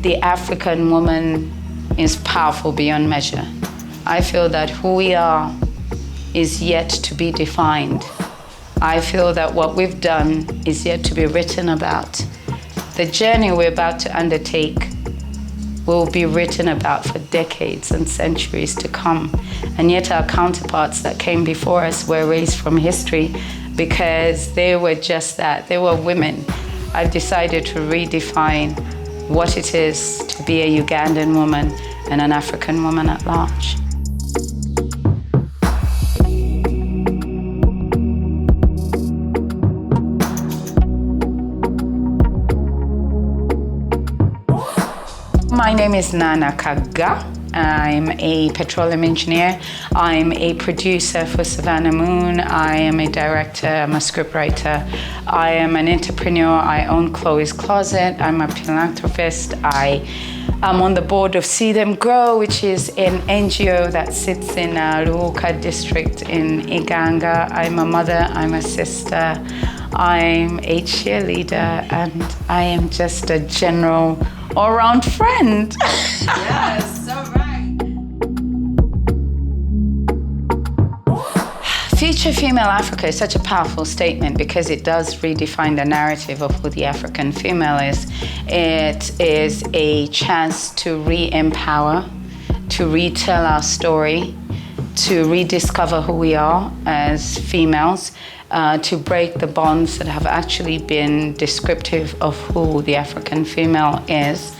the African woman is powerful beyond measure. I feel that who we are is yet to be defined. I feel that what we've done is yet to be written about. The journey we're about to undertake will be written about for decades and centuries to come. And yet our counterparts that came before us were erased from history because they were just that. They were women. I've decided to redefine what it is to be a Ugandan woman and an African woman at large. My name is Nana Kagga. I'm a petroleum engineer. I'm a producer for Savannah Moon. I am a director, I'm a scriptwriter. I am an entrepreneur. I own Chloe's Closet. I'm a philanthropist. I am on the board of See Them Grow, which is an NGO that sits in Luoka district in Iganga. I'm a mother, I'm a sister, I'm a cheerleader, and I am just a general all-round friend. Yes, all right. Future Female Africa is such a powerful statement because it does redefine the narrative of who the African female is. It is a chance to re-empower, to retell our story, to rediscover who we are as females, to break the bonds that have actually been descriptive of who the African female is,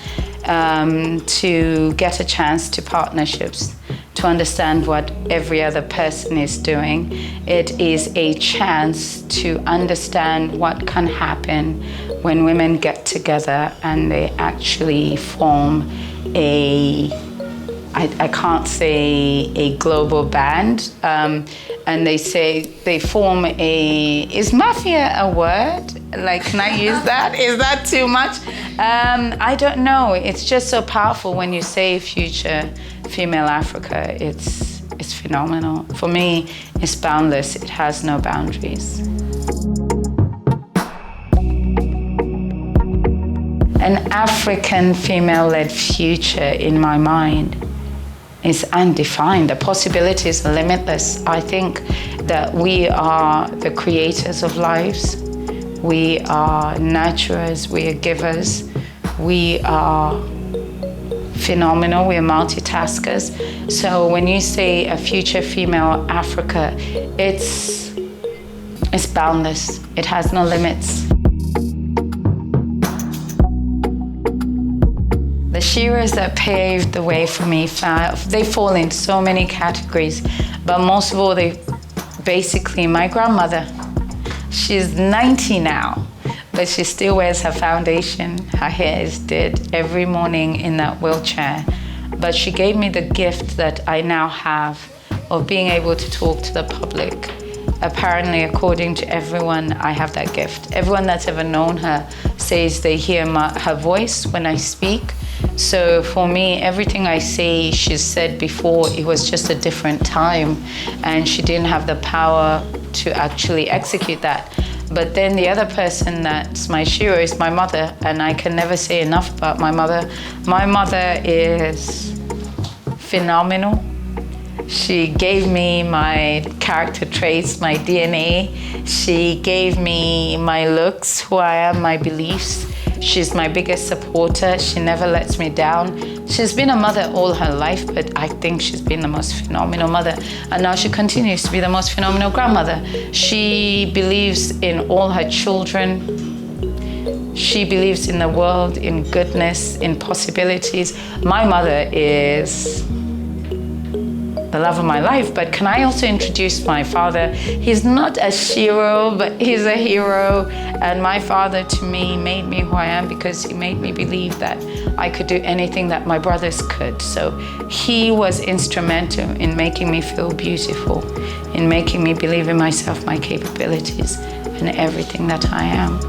to get a chance to partnerships, to understand what every other person is doing. It is a chance to understand what can happen when women get together and they actually form I can't say a global band, and they say they form is mafia a word? Like, can I use that? Is that too much? I don't know. It's just so powerful when you say Future Female Africa. It's phenomenal. For me, it's boundless. It has no boundaries. An African female-led future, in my mind, is undefined. The possibilities are limitless. I think that we are the creators of lives. We are nurturers, we are givers. We are phenomenal, we are multitaskers. So when you say a future female Africa, it's boundless. It has no limits. The Sheros that paved the way for me, they fall into so many categories, but most of all, basically my grandmother. She's 90 now, but she still wears her foundation. Her hair is did every morning in that wheelchair. But she gave me the gift that I now have of being able to talk to the public. Apparently, according to everyone, I have that gift. Everyone that's ever known her says they hear her voice when I speak. So for me, everything I say, she's said before, it was just a different time, and she didn't have the power to actually execute that. But then the other person that's my Shiro is my mother, and I can never say enough about my mother. My mother is phenomenal. She gave me my character traits, my DNA. She gave me my looks, who I am, my beliefs. She's my biggest supporter. She never lets me down. She's been a mother all her life, but I think she's been the most phenomenal mother. And now she continues to be the most phenomenal grandmother. She believes in all her children. She believes in the world, in goodness, in possibilities. My mother is the love of my life, but can I also introduce my father? He's not a Shiro, but he's a hero. And my father, to me, made me who I am because he made me believe that I could do anything that my brothers could. So he was instrumental in making me feel beautiful, in making me believe in myself, my capabilities, and everything that I am.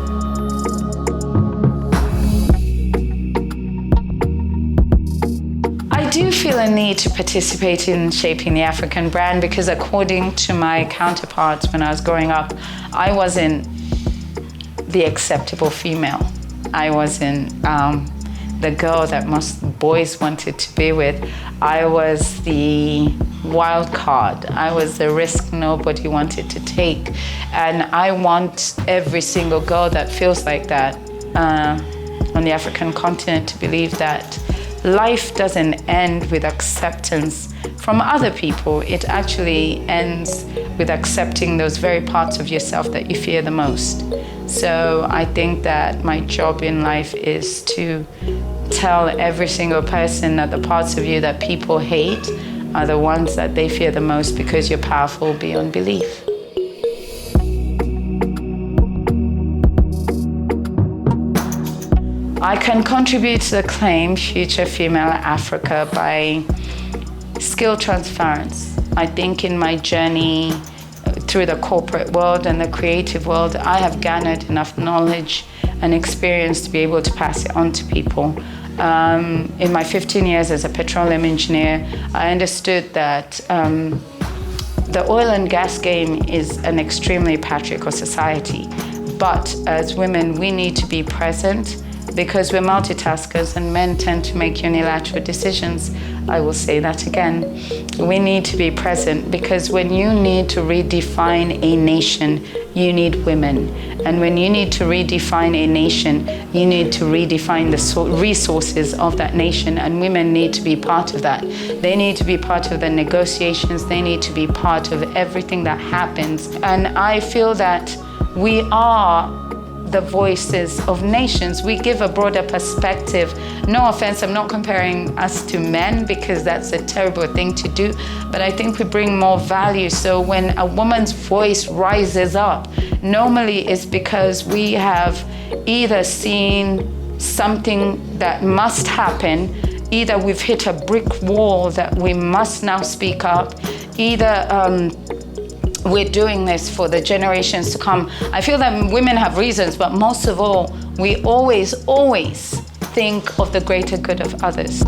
I do feel a need to participate in shaping the African brand because according to my counterparts when I was growing up, I wasn't the acceptable female. I wasn't the girl that most boys wanted to be with. I was the wild card. I was the risk nobody wanted to take. And I want every single girl that feels like that on the African continent to believe that life doesn't end with acceptance from other people. It actually ends with accepting those very parts of yourself that you fear the most. So I think that my job in life is to tell every single person that the parts of you that people hate are the ones that they fear the most, because you're powerful beyond belief. I can contribute to the claim Future Female Africa by skill transference. I think in my journey through the corporate world and the creative world, I have garnered enough knowledge and experience to be able to pass it on to people. In my 15 years as a petroleum engineer, I understood that the oil and gas game is an extremely patriarchal society. But as women, we need to be present, because we're multitaskers and men tend to make unilateral decisions. I will say that again. We need to be present, because when you need to redefine a nation, you need women. And when you need to redefine a nation, you need to redefine the resources of that nation, and women need to be part of that. They need to be part of the negotiations. They need to be part of everything that happens. And I feel that we are the voices of nations. We give a broader perspective. No offense, I'm not comparing us to men, because that's a terrible thing to do, but I think we bring more value. So when a woman's voice rises up, normally it's because we have either seen something that must happen, either we've hit a brick wall that we must now speak up, either we're doing this for the generations to come. I feel that women have reasons, but most of all, we always think of the greater good of others.